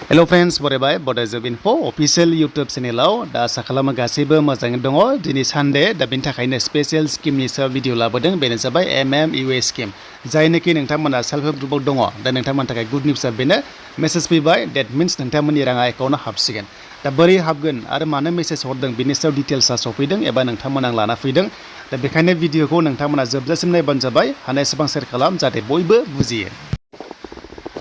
Hello friends, बरायबाय Bodo info official YouTube channel दा आसा खालामो गासैबो मोजाङै दङ। दिनै सानडे दा बेनि थाखायनो स्पेशल स्किमनि सायाव भिडिअ लाबोदों। बेनो जाबाय MMUa स्किम। जायनोखि नोंथांमोना सेल्फ हेल्प ग्रुपआव दङ। दा नोंथांमोननि थाखाय गुड निउसआ बेनो मेसेज फैबाय। That means नोंथांमोननि राङा एकाउन्टआव हाबसिगोन। दा बोरै हाबगोन आरो मानो मेसेज हरदों बेनि सायाव डिटेल्सआ सफैदों एबा नोंथांमोना लाना फैदों। दा बेखायनो भिडिअखौ नोंथांमोना जोबजासिम नायबानो जाबाय। हानायसेबां शेयार खालाम जाहाथे बयबो बुजियो।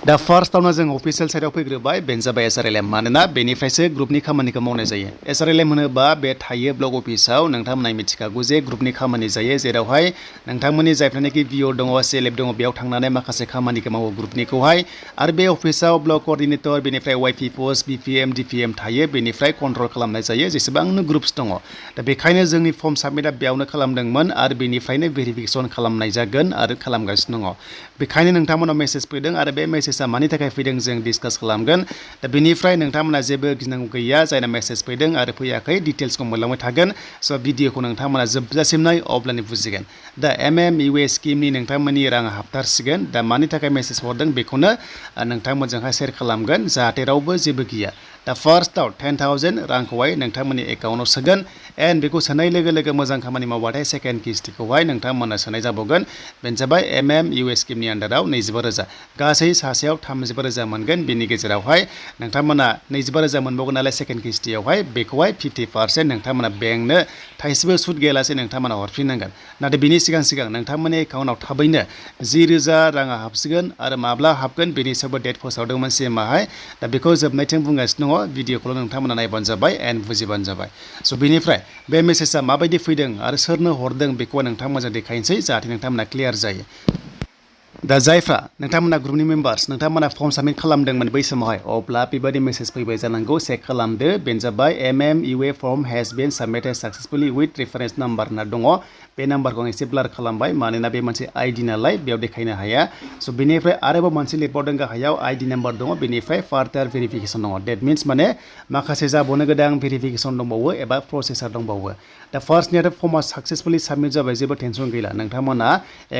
दा फार्स्टआवनो जों अफिसियेल साइडआव फैग्रोबाय बेनो जाबाय SRLM मानोना बेनिफ्रायसो ग्रुपनि खामानिखौ मावनाय जायो। SRLM होनोबा बे थायो ब्लक अफिसाव नोंथांमोना मिथिखागौ जे ग्रुपनि खामानि जायो जेरावहाय नोंथांमोननि जायफ्रानोखि VO दङ CLF दङ बेयाव थांनानै माखासे खामानिखौ मावो ग्रुपनिखौहाय आरो बे अफिसाव ब्लक कोअर्डिनेटर बेनिफ्राय YP पोस्ट BPM DPM थायो बेनिफ्राय कन्ट्रल खालामनाय जायो जेसेबांनो ग्रुप्स दङ। दा बेखायनो जोंनि फर्म साबमिटआ बेयावनो खालामदोंमोन आरो बेनिफ्रायनो भेरिफिकेसन खालामनाय जागोन आरो खालामगासिनो दङ। बेखायनो नोंथांमोनाव मेसेज फैदों आरो बे मेसेजआ मानि थाखाय फैदों जों डिसकास खालामगोन। दा बेनिफ्राय नोंथांमोना जेबो गिनांगौ गैया जायना मेसेज फैदों आरो फैयाखै डिटेल्सखौ मोनलांबाय थागोन। स' भिडिअखौ नोंथांमोना जोबजासिम नाय अब्लानो बुजिगोन। दा MMUa स्किमनि नोंथांमोननि राङा हाबथारसिगोन। दा मानि थाखाय मेसेज हरदों बेखौनो नोंथांमोनजोंहाय शेयार खालामगोन जाहाथे रावबो जेबो गिया। दा फार्स्टआव 10,000 रांखौहाय नोंथांमोननि एकाउन्टआव सोगोन एन्ड बेखौ सोनाय लोगो लोगो मोजां खामानि मावबाथाय सेकेन्ड किस्तिखौहाय नोंथांमोना सोनाय जाबावगोन। बेनो जाबाय MMUa स्किमनि आन्दाराव 25,000 गासै सासेयाव 35,000 मोनगोन। बेनि गेजेरावहाय नोंथांमोना 25,000 मोनबावगोन नालाय सेकेन्ड किस्तियावहाय बेखौहाय 50% नोंथांमोना बेंकनो थाइसेबो सुद गैयालासे नोंथांमोना हरफिननांगोन। नाथाय बिनि सिगां नोंथांमोननि एकाउन्टआव थाबैनो 10,000 राङा हाबसिगोन आरो माब्ला हाबगोन बेनि सायावबो डेट फोसावदोंमोन CMआहाय। दा बेखौ जोबनायथिं बुंगासिनो दङ। भिडिअखौल' नोंथांमोना नायबानो जाबाय एन्ड बुजिबानो जाबाय। स' बेनिफ्राय बे मेसेजआ माबायदि फैदों आरो सोरनो हरदों बेखौ नोंथांमोनजों देखायनोसै जाहाथे नोंथांमोना क्लियार जायो। दा जायफ्रा नोंथांमोना ग्रुपनि मेम्बार्स नोंथांमोना फर्म साबमिट खालामदोंमोन बै समावहाय अब्ला बेबायदि मेसेज फैबाय जानांगौ चेक खालामदो। बेनो जाबाय MMUa form has been submitted successfully with reference number होनना दङ। बे नाम्बारखौ आं एसे ब्लार खालामबाय मानोना बे मोनसे आइडि नालाय बेयाव देखायनो हाया। स' बेनिफ्राय आरोबाव मोनसे लिरबावदों गाहायाव आइडि नाम्बार दङ बेनिफ्राय फार्दार भेरिफिकेसन दङ। डेट मिन्स माने माखासे जाबावनो गोनां भेरिफिकेसन दंबावो एबा प्रसेसर दंबावो। दा फार्स्टनियाथ' फर्मआ साक्सेसफुलि साबमिट जाबाय जेबो टेनसन गैला नोंथांमोना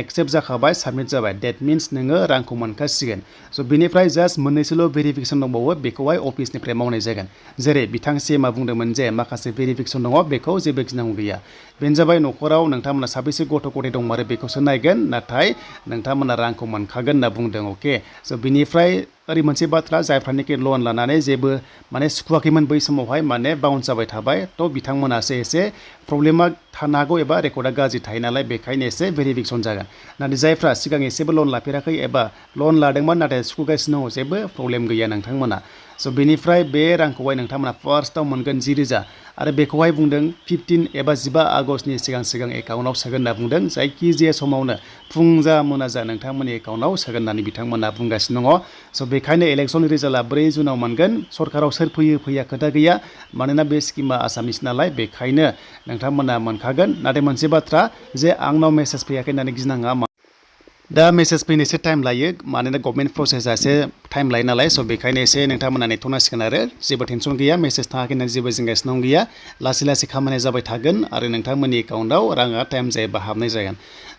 एक्सेप्ट जाखाबाय साबमिट जाबाय। डेट मिन्स नोङो रांखौ मोनखासिगोन। स' बेनिफ्राय जास्ट मोननैसोल' भेरिफिकेसन दंबावो बेखौहाय अफिसनिफ्राय मावनाय जागोन। जेरै बिथां CMआ बुंदोंमोन जे माखासे भेरिफिकेसन दङ बेखौ जेबो गिनांगौ गैया। बेनो जाबाय न'खराव नोंथांमोना साबेसे गथ' गथाय दंमारो बेखौसो नायगोन नाथाय नोंथांमोना रांखौ मोनखागोन होनना बुंदों। अके स' बिनिफ्राय ओरै मोनसे बाथ्रा जायफ्रानोखि लन लानानै जेबो माने सुखुवाखैमोन बै समावहाय माने बाउन्स जाबाय थाबाय थ' बिथांमोनासो एसे प्रब्लेमा थानो हागौ एबा रेकर्डआ गाज्रि थायो नालाय बेखायनो एसे भेरिफिकेसन जागोन। नाथाय जायफ्रा सिगां एसेबो लन लाफेराखै एबा लन लादोंमोन नाथाय सुखुगासिनो दङ जेबो प्रब्लेम गैया नोंथांमोना। स' बेनिफ्राय बे रांखौहाय नोंथांमोना फार्स्टआव मोनगोन 10,000 आरो बेखौहाय बुंदों 15 एबा 15 आगष्टनि सिगां एकाउन्टआव सोगोन होनना बुंदों। जायखिजाया समावनो फुं जा मोना जा नोंथांमोननि एकाउन्टआव सोगोन होननानै बिथांमोना बुंगासिनो दङ। स' बेखायनो इलेक्सन रिजाल्टआ 4 जुनाव मोनगोन। सरकाराव सोर फैयो फैया खोथा गैया मानोना बे स्किमा आसामनिसो नालाय बेखायनो नोंथांमोना मोनखागोन। नाथाय मोनसे बाथ्रा जे आंनाव मेसेज फैयाखै होननानै गिनाङा। दा मेसेज फैनो एसे टाइम लायो मानोना गभर्नमेन्ट प्रसेसआ एसे टाइम लायो नालाय स' बेखायनो एसे नोंथांमोना नेथ'नांसिगोन आरो जेबो टेनसन गैया मेसेज थाङाखै होननानै जेबो जिंगासिनो गैया। लासै लासै खामानिया जाबाय थागोन आरो नोंथांमोननि एकाउन्टआव राङा टाइम जायोबा हाबनाय जागोन।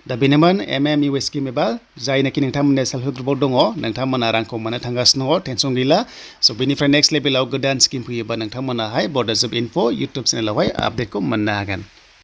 दा बेनोमोन MMUa स्किम एबा जायनाखि नोंथांमोननि सेल्फ हेल्प ग्रुपआव दङ नोंथांमोना रांखौ मोननो थांगासिनो दङ टेनसन गैला। स' बेनिफ्राय नेक्स्ट लेभेलाव गोदान स्किम फैयोबा नोंथांमोनाहाय बड' इनफो इउटुब चेनेलावहाय आपडेटखौ मोननो हागोन।